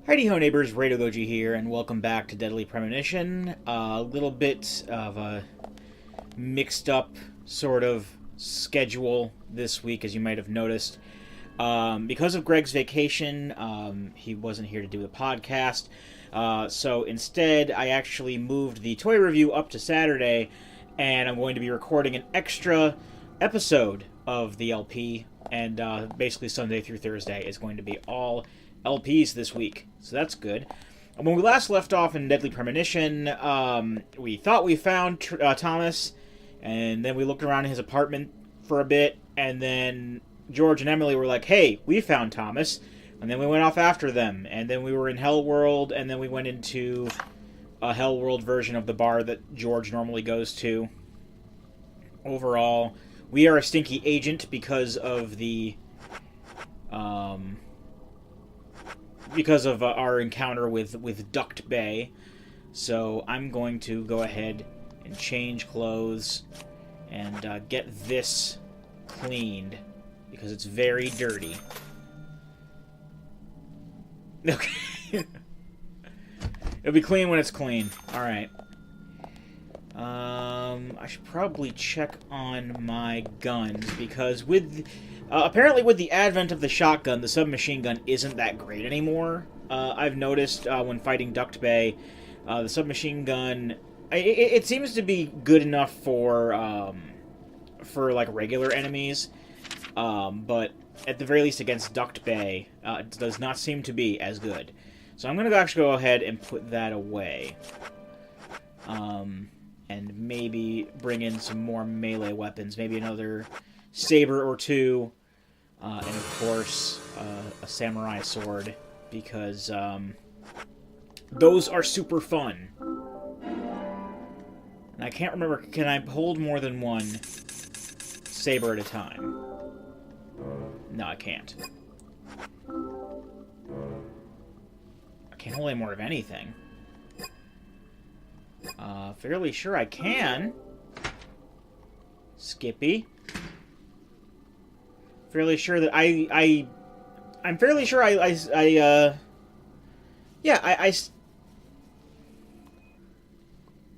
Heidi-ho neighbors, Radio Goji here, and welcome back to Deadly Premonition. A little bit of a mixed up sort of schedule this week, as you might have noticed. Because of Greg's vacation, he wasn't here to do the podcast. So instead, I actually moved the toy review up to Saturday, and I'm going to be recording an extra episode of the LP, and basically Sunday through Thursday is going to be all LPs this week, so that's good. When we last left off in Deadly Premonition, we thought we found Thomas, and then we looked around his apartment for a bit, and then George and Emily were like, hey, we found Thomas, and then we went off after them, and then we were in Hell World, and then we went into a Hell World version of the bar that George normally goes to. Overall, we are a stinky agent because of the our encounter with Duct Bay. So I'm going to go ahead and change clothes and get this cleaned because it's very dirty. Okay. It'll be clean when it's clean. Alright. I should probably check on my guns because apparently with the advent of the shotgun, the submachine gun isn't that great anymore. I've noticed when fighting Duct Bay, the submachine gun, it seems to be good enough for like regular enemies, but at the very least against Duct Bay, it does not seem to be as good. So I'm going to actually go ahead and put that away. And maybe bring in some more melee weapons, maybe another saber or two, and of course a samurai sword, because those are super fun. And I can't remember, can I hold more than one saber at a time? No, I can't. I can't hold any more of anything. Fairly sure I can. Skippy. Fairly sure that I'm fairly sure can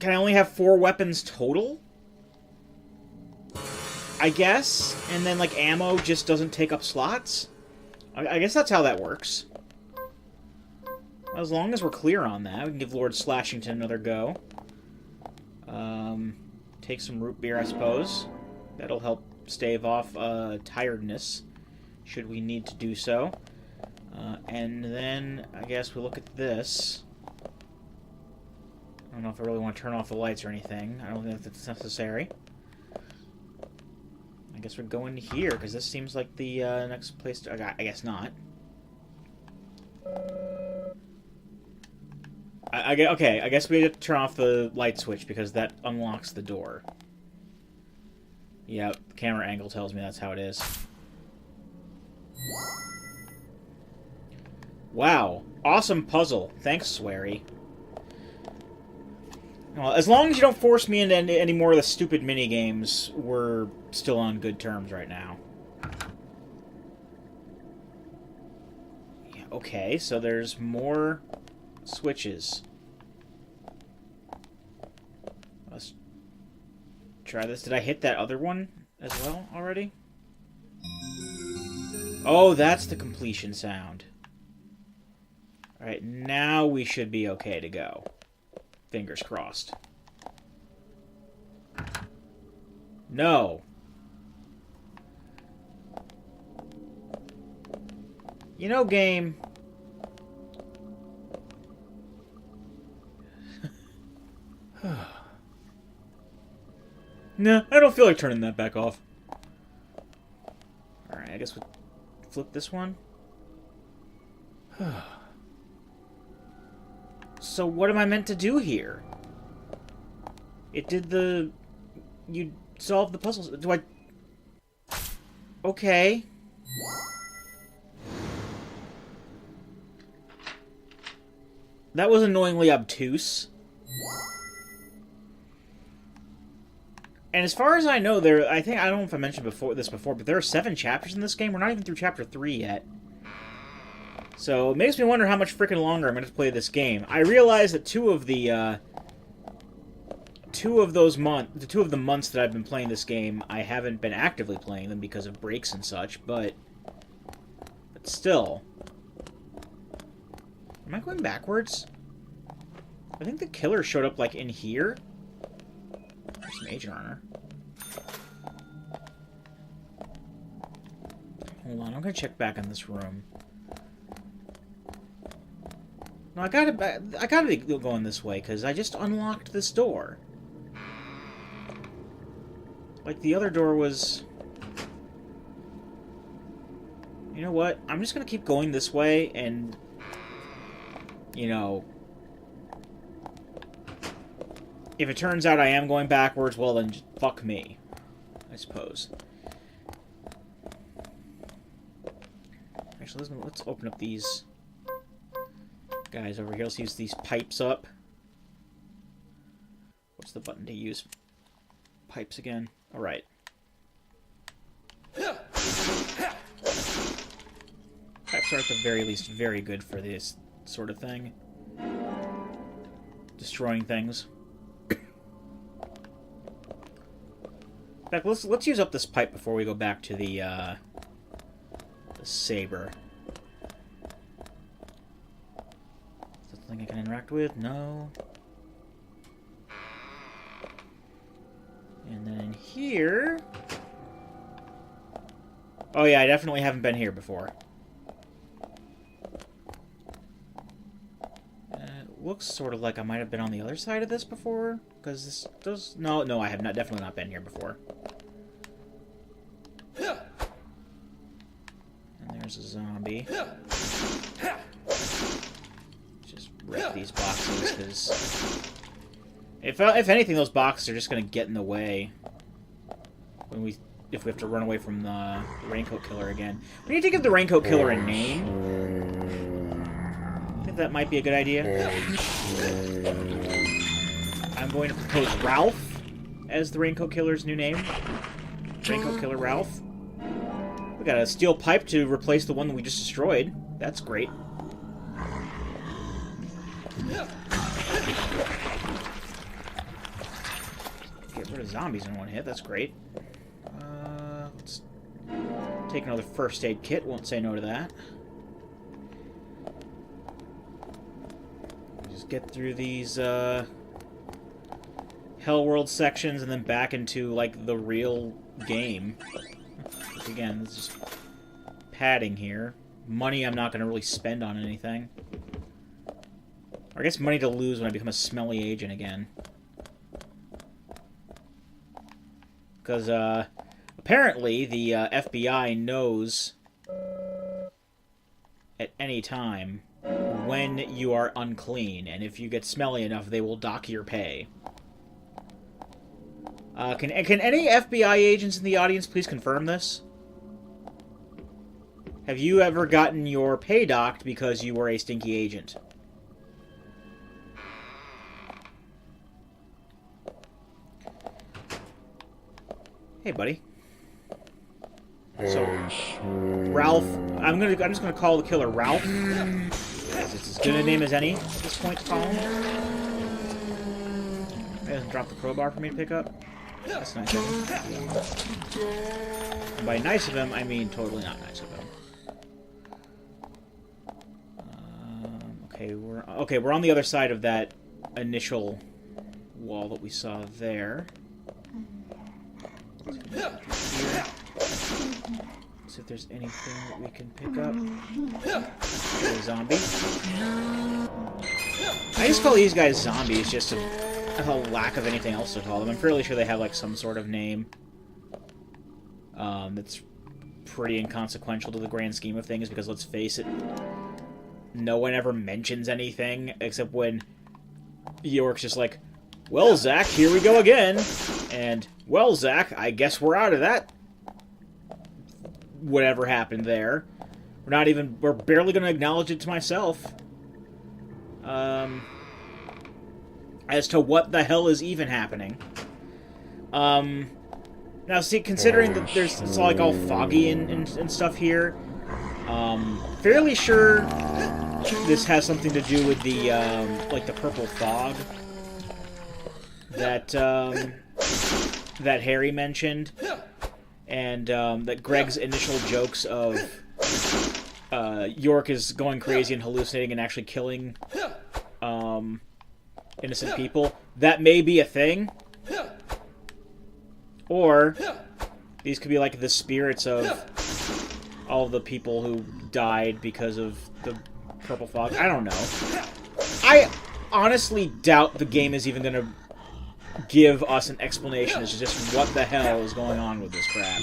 I only have 4 weapons total? I guess? And then, like, ammo just doesn't take up slots? I guess that's how that works. As long as we're clear on that, we can give Lord Slashington another go. Take some root beer, I suppose. That'll help stave off tiredness, should we need to do so. And then, I guess we look at this. I don't know if I really want to turn off the lights or anything. I don't think that's necessary. I guess we're going here, because this seems like the next place to... I guess not. Okay, I guess we have to turn off the light switch because that unlocks the door. Yeah, the camera angle tells me that's how it is. Wow, awesome puzzle. Thanks, Swery. Well, as long as you don't force me into any more of the stupid mini-games, we're still on good terms right now. Yeah, okay, so there's more switches. Let's try this. Did I hit that other one as well already? Oh, that's the completion sound. Alright, now we should be okay to go. Fingers crossed. No. You know, game... Nah, I don't feel like turning that back off. Alright, I guess we'll flip this one. So what am I meant to do here? It did the... You solved the puzzles. Do I... Okay. That was annoyingly obtuse. And as far as I know, I don't know if I mentioned this before, but there are 7 chapters in this game. We're not even through chapter 3 yet. So it makes me wonder how much freaking longer I'm going to play this game. I realize that two of the months that I've been playing this game, I haven't been actively playing them because of breaks and such, but still. Am I going backwards? I think the killer showed up, like, in here. There's some agent armor. Hold on, I'm gonna check back in this room. No, I gotta be going this way, because I just unlocked this door. Like, the other door was... You know what? I'm just gonna keep going this way, and... You know... If it turns out I am going backwards, well then, fuck me. I suppose. Actually, let's open up these guys over here. Let's use these pipes up. What's the button to use? Pipes again. Alright. Pipes are at the very least very good for this sort of thing. Destroying things. In fact, let's use up this pipe before we go back to the saber. Is that something I can interact with? No. And then in here... Oh yeah, I definitely haven't been here before. Looks sort of like I might have been on the other side of this before, because this does... No, I have definitely not been here before. And there's a zombie. Just rip these boxes, because... If anything, those boxes are just going to get in the way if we have to run away from the Raincoat Killer again. We need to give the Raincoat Killer a name. I think that might be a good idea. I'm going to propose Ralph as the Raincoat Killer's new name. Raincoat Killer Ralph. We got a steel pipe to replace the one that we just destroyed. That's great. Get rid of zombies in one hit. That's great. Let's take another first aid kit. Won't say no to that. Just get through these Hell World sections and then back into, like, the real game. Which, again, this is just padding here. Money I'm not going to really spend on anything. Or I guess money to lose when I become a smelly agent again. Because, apparently, the FBI knows at any time when you are unclean, and if you get smelly enough, they will dock your pay. Can any FBI agents in the audience please confirm this? Have you ever gotten your pay docked because you were a stinky agent? Hey, buddy. So, Ralph. I'm just gonna call the killer Ralph. It's as good a name as any at this point to call him. He doesn't drop the crowbar for me to pick up. That's nice of him. And by nice of him, I mean totally not nice of him. Okay, we're on the other side of that initial wall that we saw there. See if there's anything that we can pick up. There's a zombie. I just call these guys zombies just to a lack of anything else to call them. I'm fairly sure they have like some sort of name that's pretty inconsequential to the grand scheme of things, because let's face it, no one ever mentions anything except when York's just like, well, Zach, here we go again. And, well, Zach, I guess we're out of that. Whatever happened there. We're barely going to acknowledge it to myself. As to what the hell is even happening. Now, see, considering that it's like all foggy and stuff here, Fairly sure this has something to do with the, like the purple fog that, that Harry mentioned, and, that Greg's initial jokes of, York is going crazy and hallucinating and actually killing, innocent people. That may be a thing. Or these could be like the spirits of all the people who died because of the purple fog. I don't know. I honestly doubt the game is even going to give us an explanation as to just what the hell is going on with this crap.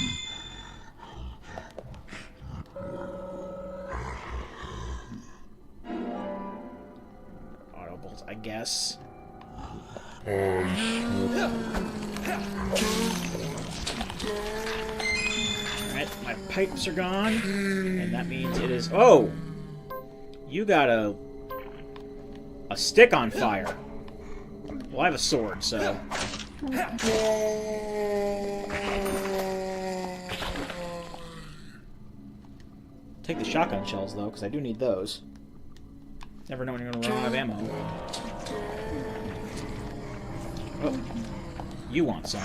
Auto bolts, I guess. Alright, my pipes are gone, and that means it is... Oh! You got a stick on fire. Well, I have a sword, so... Take the shotgun shells, though, because I do need those. Never know when you're going to run out of ammo. Oh. You want some.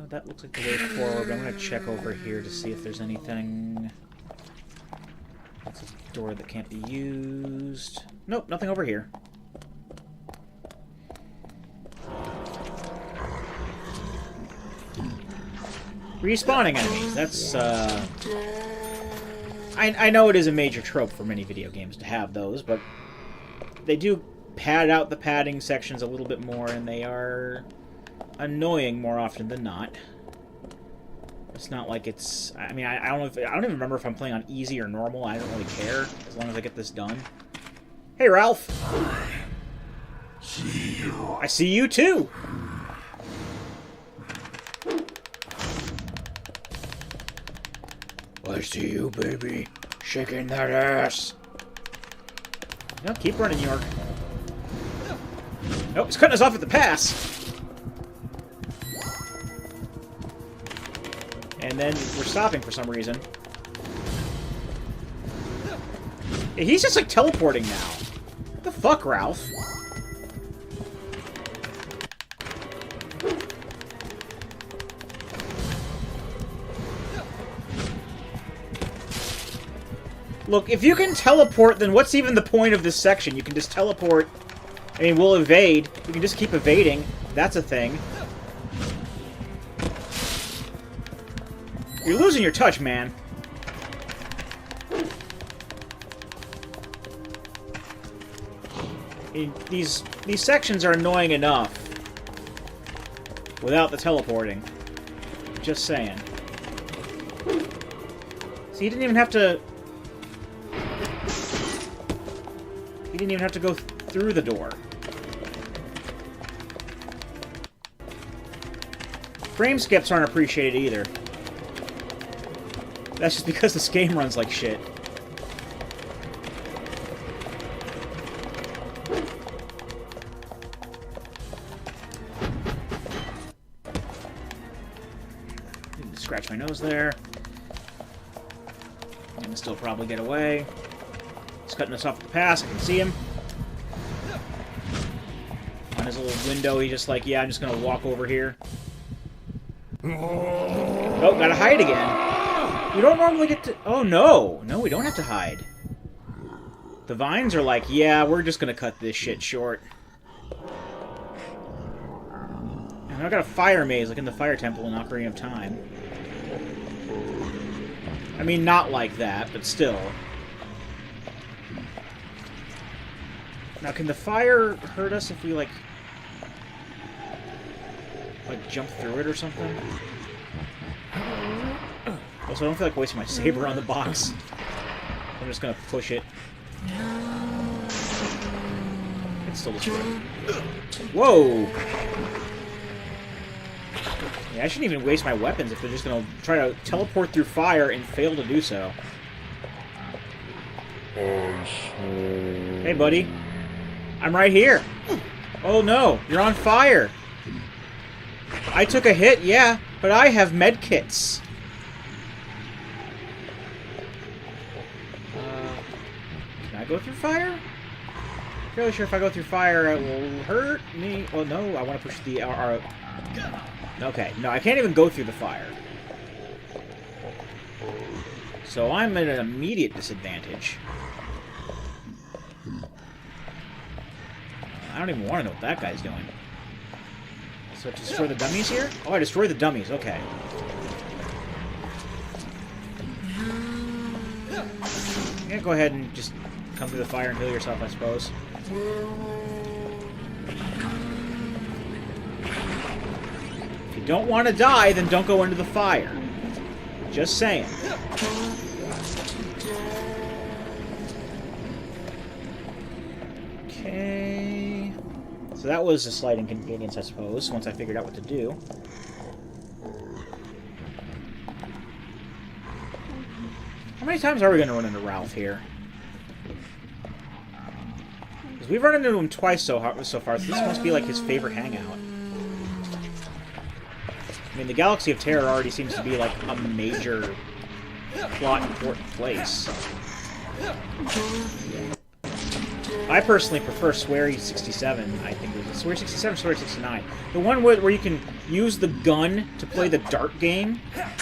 That looks like the way forward. I'm going to check over here to see if there's anything... That's a door that can't be used. Nope, nothing over here. Respawning enemies. That's, I know it is a major trope for many video games to have those, but they do pad out the padding sections a little bit more, and they are annoying more often than not. It's not like it's... I mean, I don't know if... I don't even remember if I'm playing on easy or normal. I don't really care, as long as I get this done. Hey, Ralph! See you. I see you, too! I see you, baby. Shaking that ass. No, keep running, York. Nope, he's cutting us off at the pass! And then we're stopping for some reason. He's just, like, teleporting now. What the fuck, Ralph? Look, if you can teleport, then what's even the point of this section? You can just teleport. I mean, we'll evade. We can just keep evading. That's a thing. You're losing your touch, man. These sections are annoying enough without the teleporting. Just saying. See, he didn't even have to... He didn't even have to go through the door. Frame skips aren't appreciated either. That's just because this game runs like shit. Didn't scratch my nose there. I can still probably get away. He's cutting us off at the pass. I can see him. On his little window, he's just like, yeah, I'm just gonna walk over here. Oh, gotta hide again. You don't normally get to... Oh, no. No, we don't have to hide. The vines are like, yeah, we're just gonna cut this shit short. And I got a fire maze, like in the fire temple in Ocarina of Time. I mean, not like that, but still. Now, can the fire hurt us if we, like jump through it or something? Also, I don't feel like wasting my saber on the box. I'm just gonna push it. It's still destroyed. Whoa! Yeah, I shouldn't even waste my weapons if they're just gonna try to teleport through fire and fail to do so. Hey, buddy. I'm right here. Oh no, you're on fire. I took a hit, yeah, but I have med kits. Can I go through fire? I'm fairly sure if I go through fire, it will hurt me. Oh, no, I want to push the... Okay, no, I can't even go through the fire. So I'm at an immediate disadvantage. I don't even want to know what that guy's doing. So to destroy the dummies here? Oh, I destroyed the dummies, okay. Yeah, go ahead and just come through the fire and heal yourself, I suppose. If you don't want to die, then don't go into the fire. Just saying. Okay. So that was a slight inconvenience, I suppose, once I figured out what to do. How many times are we going to run into Ralph here? Because we've run into him twice so far, so this must be like his favorite hangout. I mean, the Galaxy of Terror already seems to be like a major plot important place. I personally prefer Swery 67, I think it was. Swery 67 or Swery 69. The one where you can use the gun to play the dart game. Alright,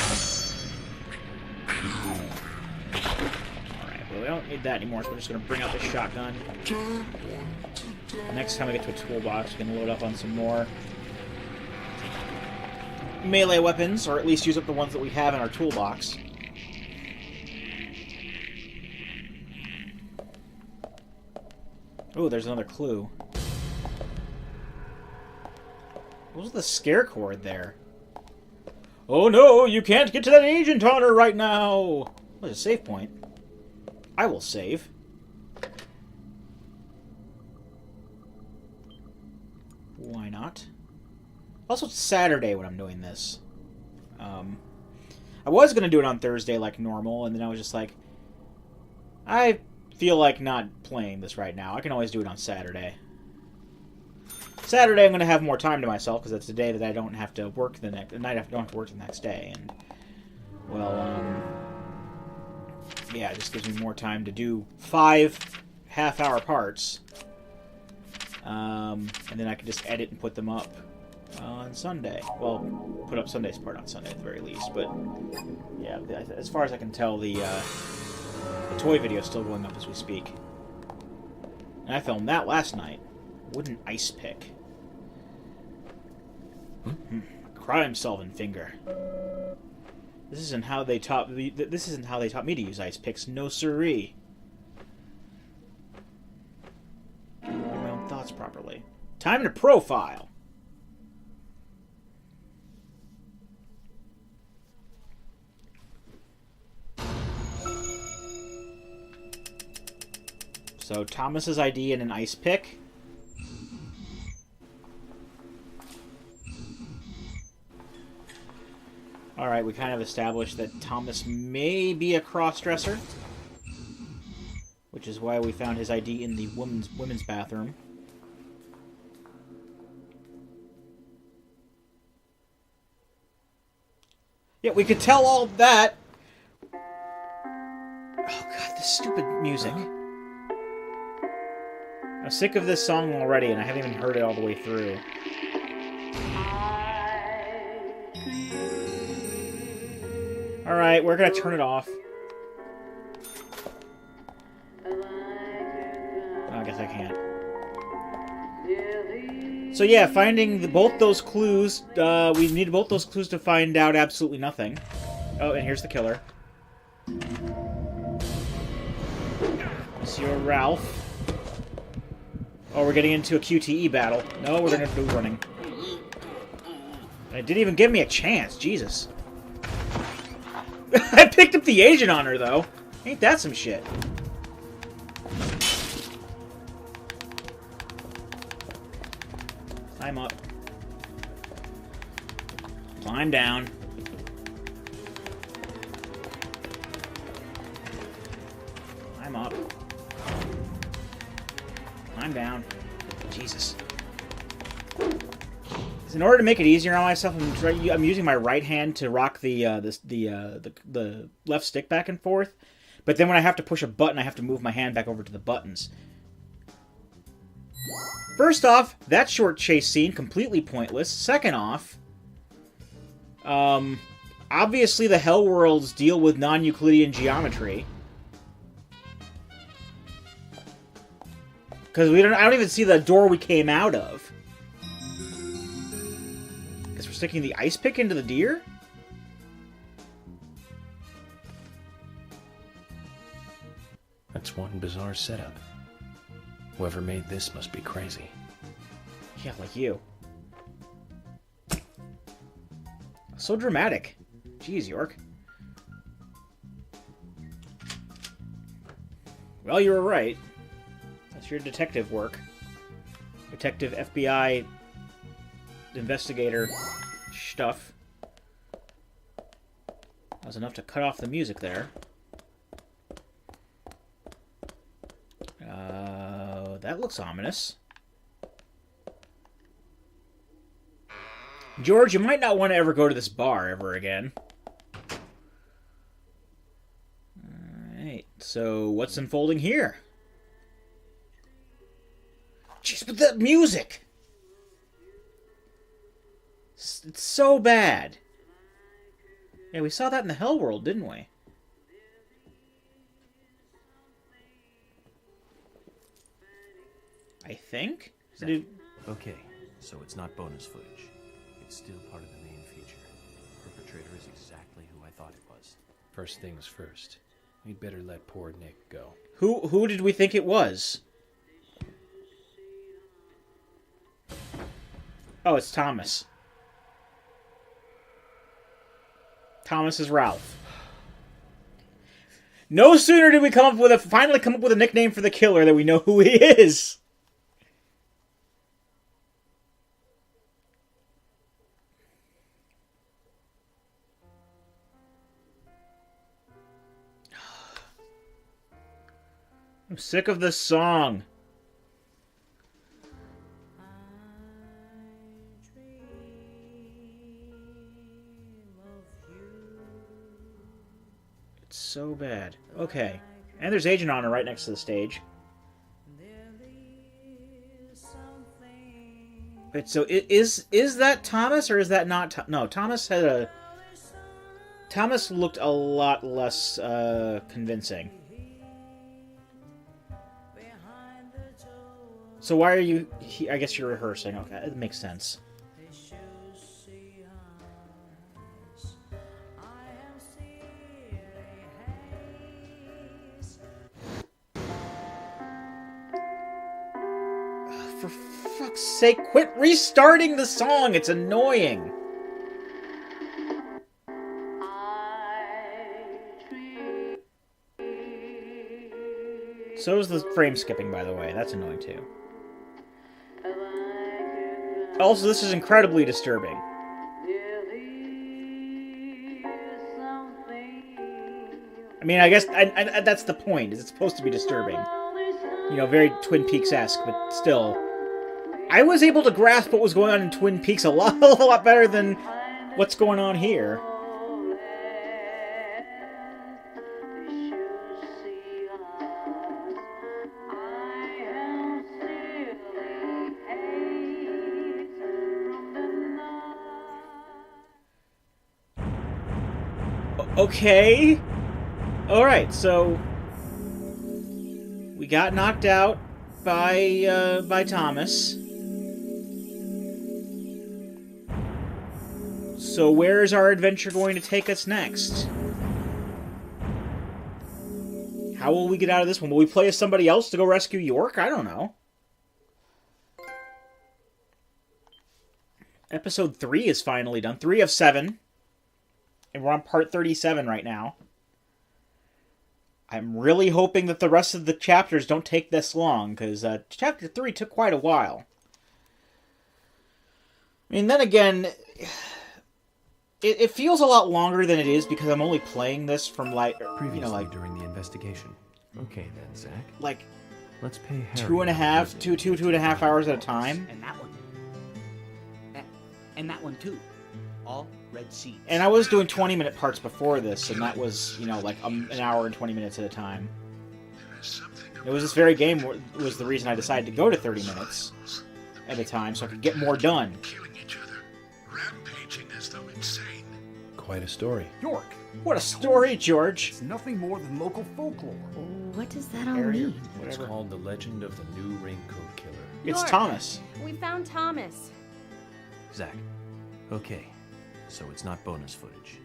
well we don't need that anymore, so we're just going to bring out the shotgun. Next time I get to a toolbox, we can load up on some more melee weapons, or at least use up the ones that we have in our toolbox. Oh, there's another clue. What was the scare cord there? Oh no, you can't get to that agent honor right now! There's a save point. I will save. Why not? Also, it's Saturday when I'm doing this. I was going to do it on Thursday like normal, and then I was just like, I feel like not playing this right now. I can always do it on Saturday. Saturday I'm going to have more time to myself, because that's the day that I don't have to work the next... the night I don't have to work the next day, and... well, yeah, it just gives me more time to do 5 half-hour parts. And then I can just edit and put them up on Sunday. Well, put up Sunday's part on Sunday at the very least, but yeah, as far as I can tell, the toy video is still going up as we speak. And I filmed that last night. Wooden ice pick. Crime-solving finger. This isn't how they taught me. This isn't how they taught me to use ice picks. No siree. Get my own thoughts properly. Time to profile. So Thomas's ID and an ice pick. Alright, we kind of established that Thomas may be a cross-dresser. Which is why we found his ID in the women's bathroom. Yeah, we could tell all that. Oh god, this stupid music. I'm sick of this song already, and I haven't even heard it all the way through. Alright, we're gonna turn it off. Oh, I guess I can't. So yeah, finding both those clues, we need both those clues to find out absolutely nothing. Oh, and here's the killer. Monsieur Ralph. Oh, we're getting into a QTE battle. No, we're gonna do running. And it didn't even give me a chance, Jesus. I picked up the agent on her, though. Ain't that some shit? Climb up. Climb down. Climb up. Climb down. Jesus. In order to make it easier on myself, I'm using my right hand to rock the left stick back and forth. But then when I have to push a button, I have to move my hand back over to the buttons. First off, that short chase scene, completely pointless. Second off, obviously the Hell Worlds deal with non-Euclidean geometry. Because I don't even see the door we came out of. Guess we're sticking the ice pick into the deer? That's one bizarre setup. Whoever made this must be crazy. Yeah, like you. So dramatic. Jeez, York. Well, you were right. That's your detective work. Detective, FBI, investigator stuff. That was enough to cut off the music there. That looks ominous. George, you might not want to ever go to this bar ever again. Alright, so what's unfolding here? Jeez, but that music! It's so bad. Yeah, we saw that in the Hell World, didn't we? I think? Okay, so it's not bonus footage. It's still part of the main feature. Perpetrator is exactly who I thought it was. First things first. We'd better let poor Nick go. Who did we think it was? Oh, it's Thomas. Thomas is Ralph. No sooner did we finally come up with a nickname for the killer than we know who he is. I'm sick of this song. It's so bad. Okay. And there's Agent Honor right next to the stage. Wait, so is that Thomas or is that not No, Thomas had a... Thomas looked a lot less convincing. So why are you... I guess you're rehearsing. Okay, it makes sense. For fuck's sake, quit restarting the song! It's annoying! So is the frame skipping, by the way. That's annoying, too. Also, this is incredibly disturbing. I mean, I guess that's the point. Is it's supposed to be disturbing. You know, very Twin Peaks-esque, but still. I was able to grasp what was going on in Twin Peaks a lot better than what's going on here. Okay. Alright, so we got knocked out by Thomas. So where is our adventure going to take us next? How will we get out of this one? Will we play as somebody else to go rescue York? I don't know. Episode 3 is finally done. 3 of 7. And we're on part 37 right now. I'm really hoping that the rest of the chapters don't take this long, because chapter 3 took quite a while. I mean, then again, it feels a lot longer than it is because I'm only playing this from, like, Previously, you know, like... during the investigation. Okay then, Zach. Like, let's pay Harry 2.5 hours at a time. And that one. And that one too. All red seeds. And I was doing 20-minute parts before this, and that was, you know, like an hour and 20 minutes at a time. It was this very game was the reason I decided to go to 30 minutes at a time, so I could get more done. Killing each other, rampaging as though insane. Quite a story. York, What a story, George! it's nothing more than local folklore. What does that all Area, mean? It's whatever. called The Legend of the New Raincoat Killer. It's York. Thomas. We found Thomas. Zach. Okay, so it's not bonus footage.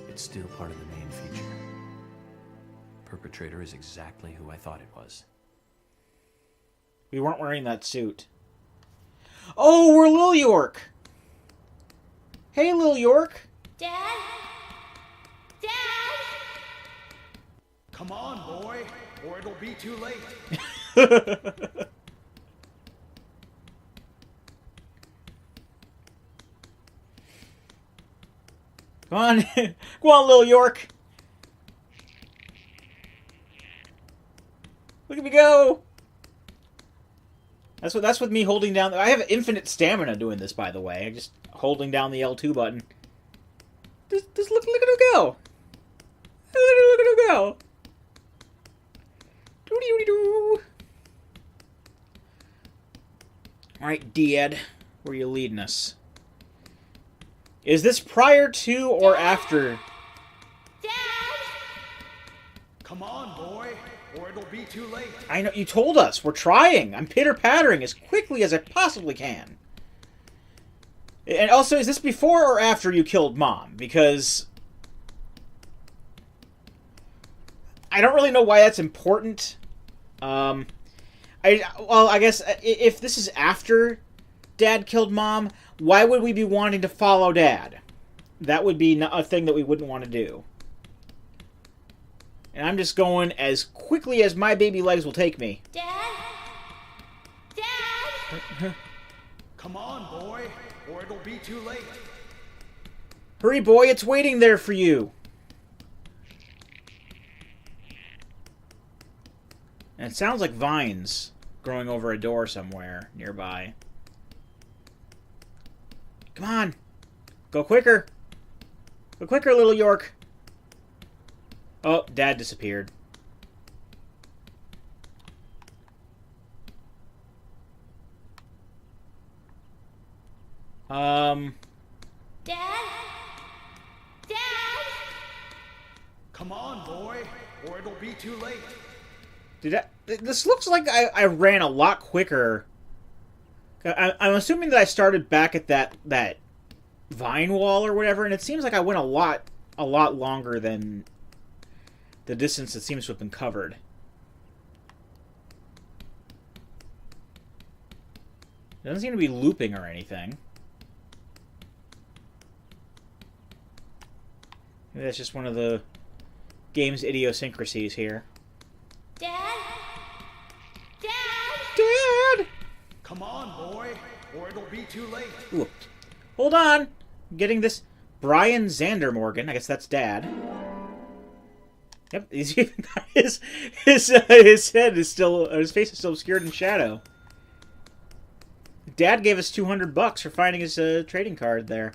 It's still part of the main feature. Perpetrator is exactly who I thought it was. We weren't wearing that suit. Oh, we're Lil York! Hey, Lil York! Dad? Dad? Come on, boy, or it'll be too late. Come on, come on, Lil York! Look at me go! That's with me holding down. I have infinite stamina doing this, by the way. I'm just holding down the L2 button. Just look at him go! Look at him go! Doo-doo-doo-doo! Alright, Dad, where are you leading us? Is this prior to or after? Dad? Come on, boy, or it'll be too late. I know, you told us. We're trying. I'm pitter-pattering as quickly as I possibly can. And also, is this before or after you killed Mom? Because I don't really know why that's important. I guess if this is after Dad killed Mom, why would we be wanting to follow Dad? That would be a thing that we wouldn't want to do. And I'm just going as quickly as my baby legs will take me. Dad? Dad? Come on, boy, or it'll be too late. Hurry, boy, it's waiting there for you. And it sounds like vines growing over a door somewhere nearby. Come on. Go quicker. Go quicker, Little York. Oh, Dad disappeared. Dad? Dad? Come on, boy, or it'll be too late. This looks like I ran a lot quicker. I'm assuming that I started back at that vine wall or whatever, and it seems like I went a lot longer than the distance that seems to have been covered. It doesn't seem to be looping or anything. Maybe that's just one of the game's idiosyncrasies here. Dad? Dad? Dad! Come on, boy, or it'll be too late. Ooh. Hold on! I'm getting this. Brian Xander Morgan. I guess that's Dad. Yep, he's even got his head is still, his face is still obscured in shadow. Dad gave us $200 for finding his trading card there.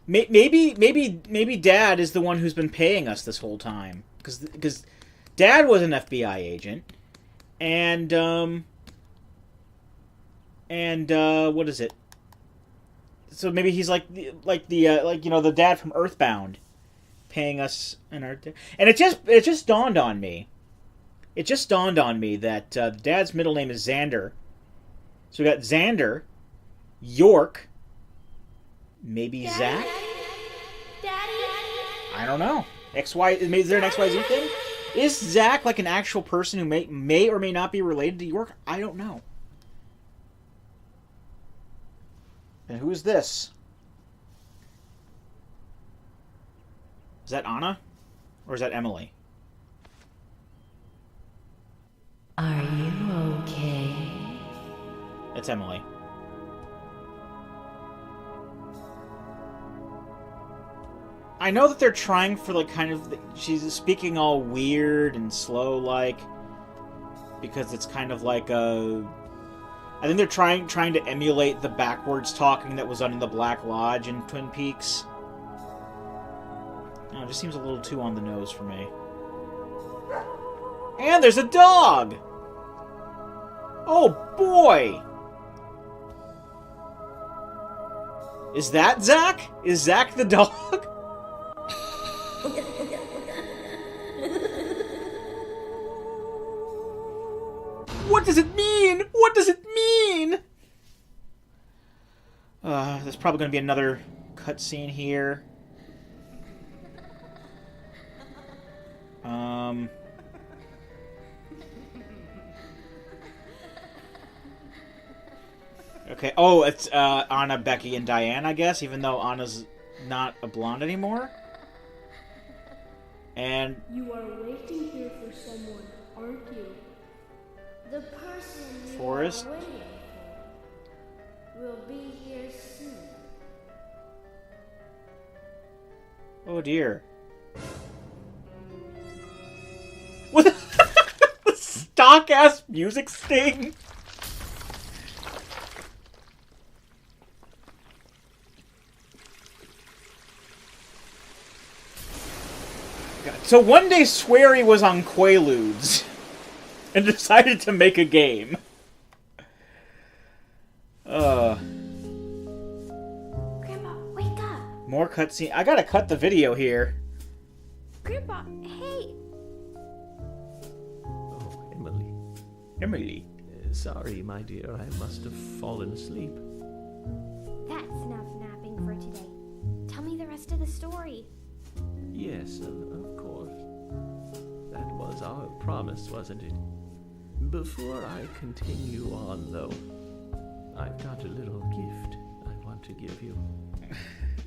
Maybe Dad is the one who's been paying us this whole time, because Dad was an FBI agent, and what is it? So maybe he's like you know, the dad from Earthbound, paying us in our. And it just dawned on me. It just dawned on me that Dad's middle name is Xander. So we got Xander, York, maybe Daddy? Zach. Daddy? I don't know. XY. Is there an XYZ thing? Is Zach like an actual person who may or may not be related to York? I don't know. And who is this? Is that Anna? Or is that Emily? Are you okay? It's Emily. I know that they're trying for like kind of... She's speaking all weird and slow like, because it's kind of like a I think they're trying to emulate the backwards talking that was done in the Black Lodge in Twin Peaks. No, it just seems a little too on the nose for me. And there's a dog! Oh, boy! Is that Zach? Is Zach the dog? What does it mean? What does it mean? There's probably going to be another cutscene here. Okay. Oh, it's Anna, Becky, and Diane, I guess, even though Anna's not a blonde anymore. And You are waiting here for someone, aren't you? The person you Forrest? are waiting for will be here soon. oh dear. What the stock ass music sting? So one day Swery was on Quaaludes and decided to make a game. Grandpa, wake up! More cutscene. I gotta cut the video here. Grandpa, hey! Oh, Emily. Emily. Sorry, my dear. I must have fallen asleep. That's enough napping for today. Tell me the rest of the story. Yes, of course. That was our promise, wasn't it? Before I continue on, though, I've got a little gift I want to give you.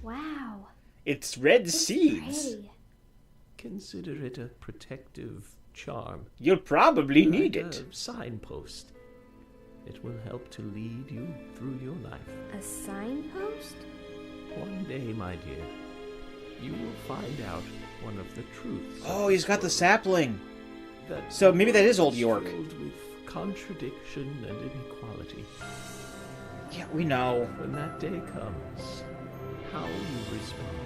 Wow. It's red It's seeds. pretty. Consider it a protective charm. You'll probably need Like it. a signpost. It will help to lead you through your life. A signpost? One day, my dear, you will find out one of the truths. Oh, he's got the sapling. That So maybe that is Old is York. filled with contradiction and inequality. Yeah, we know. When that day comes, how you respond.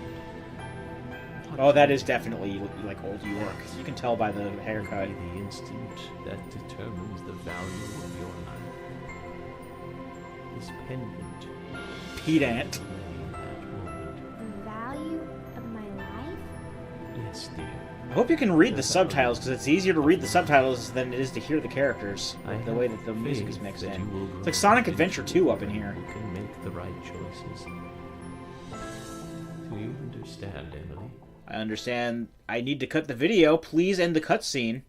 what Oh, that you is definitely like Old York. You can tell by the will haircut. be the instant that determines the value of your life. This pendant Pedant. in that moment. The value of my life? Yes, dear. I hope you can read the subtitles, because it's easier to read the subtitles than it is to hear the characters. Like the way that the music is mixed in. It's like Sonic Adventure 2 up in here. You can make the right choices. Do you understand, Emily? I understand I need to cut the video. Please end the cutscene.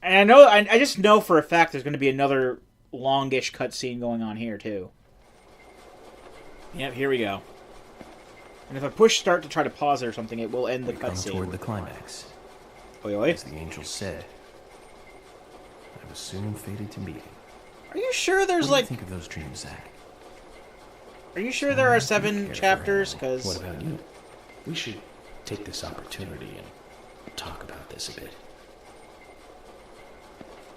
And I know, I just know for a fact there's going to be another longish cutscene going on here, too. Yep, here we go. And if I push start to try to pause it or something, it will end the Come toward cutscene. the climax. Oi, oi. As the angel said, I was soon fated to meet him. Are you sure there's What do you like... think of those dreams, Zach? Are you sure there are Care 7 for chapters? Emily. Because... What about you? We should take this opportunity and talk about this a bit.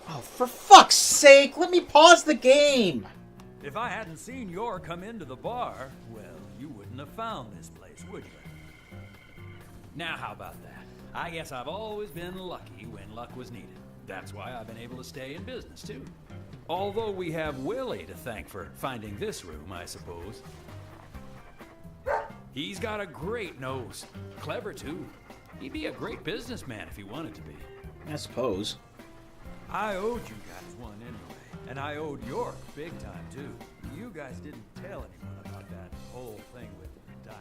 Oh, for fuck's sake! Let me pause the game! If I hadn't seen Yor come into the bar, well, you wouldn't have found this place, would you? Now, how about that? I guess I've always been lucky when luck was needed. That's why I've been able to stay in business, too. Although we have Willie to thank for finding this room, I suppose. He's got a great nose. Clever, too. He'd be a great businessman if he wanted to be. I suppose. I owed you guys one anyway, and I owed York big time too. You guys didn't tell anyone about that whole thing with Diane.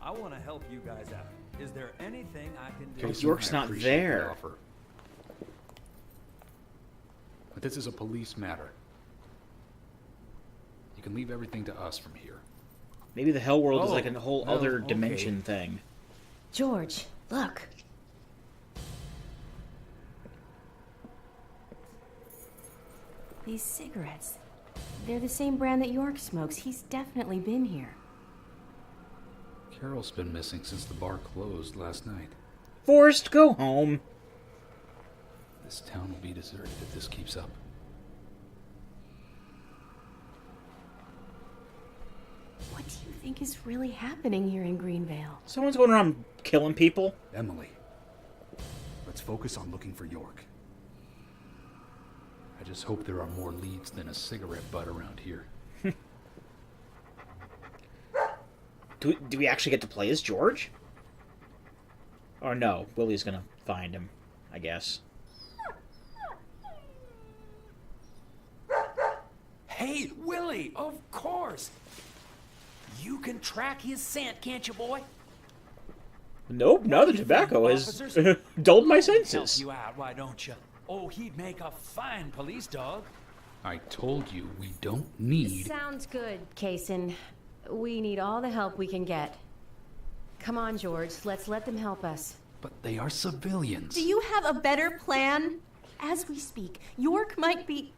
I want to help you guys out. Is there anything I can do? Because York's not there. But this is a police matter. You can leave everything to us from here. Maybe the Hell World is Oh, like a whole well, other okay. dimension thing. George, look. These cigarettes. They're the same brand that York smokes. He's definitely been here. Carol's been missing since the bar closed last night. Forrest, go home. This town will be deserted if this keeps up. is really happening here in Greenvale? Someone's going around killing people. Emily, let's focus on looking for York. I just hope there are more leads than a cigarette butt around here. Do we actually get to play as George? Or no, Willie's gonna find him, I guess. Hey, Willie, of course. You can track his scent, can't you, boy? Nope, no, the tobacco has dulled my senses. Help you out, why don't you? Oh, he'd make a fine police dog. I told you we don't need... Sounds good, Kaysen. We need all the help we can get. Come on, George, let's let them help us. But they are civilians. Do you have a better plan? As we speak, York might be...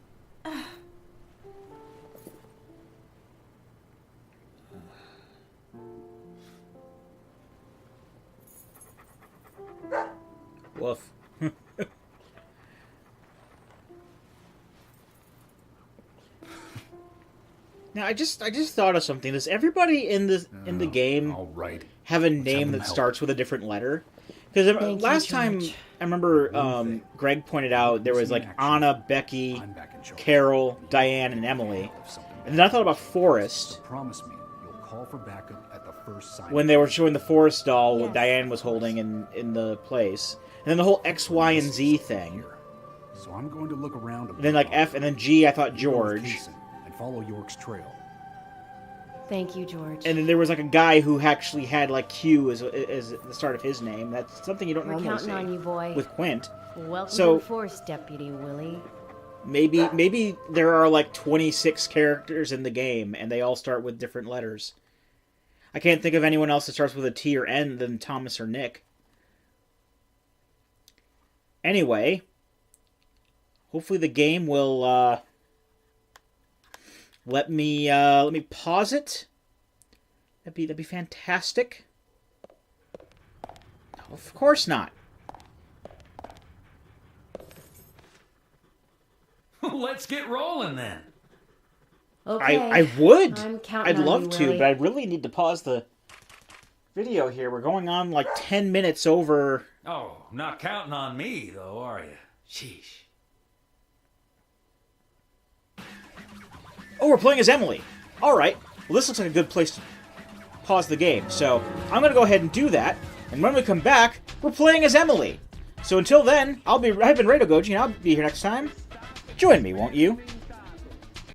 Woof. Now, I just thought of something. Does everybody in the game all right. have a name them that help. starts with a different letter? Because last time, I remember Greg pointed out there was like Anna, Becky, I'm back in charge. Carol, Diane, and Emily. And then I thought about Forrest. Promise me you'll call for backup at the first sign. When they were showing the Forrest doll Yes. Diane was holding in the place. And then the whole X, Y, and Z thing. So I'm going to look around. And then like F, and then G, I thought George. And follow York's trail. Thank you, George. And then there was like a guy who actually had like Q as the start of his name. That's something you don't We're normally counting see on you, boy. with Quint. Welcome So- to the Force, Deputy Willie. Maybe there are like 26 characters in the game, and they all start with different letters. I can't think of anyone else that starts with a T or N than Thomas or Nick. Anyway, hopefully the game will let me pause it. That'd be fantastic. Of course not. Let's get rolling then. Okay. I would. I'm counting I'd on love you, to, Willie. but I really need to pause the video here. We're going on like 10 minutes over. Oh, not counting on me, though, are you? Sheesh. Oh, we're playing as Emily. All right. Well, this looks like a good place to pause the game. So I'm going to go ahead and do that. And when we come back, we're playing as Emily. So until then, I've been Radio Goji, and I'll be here next time. Join me, won't you?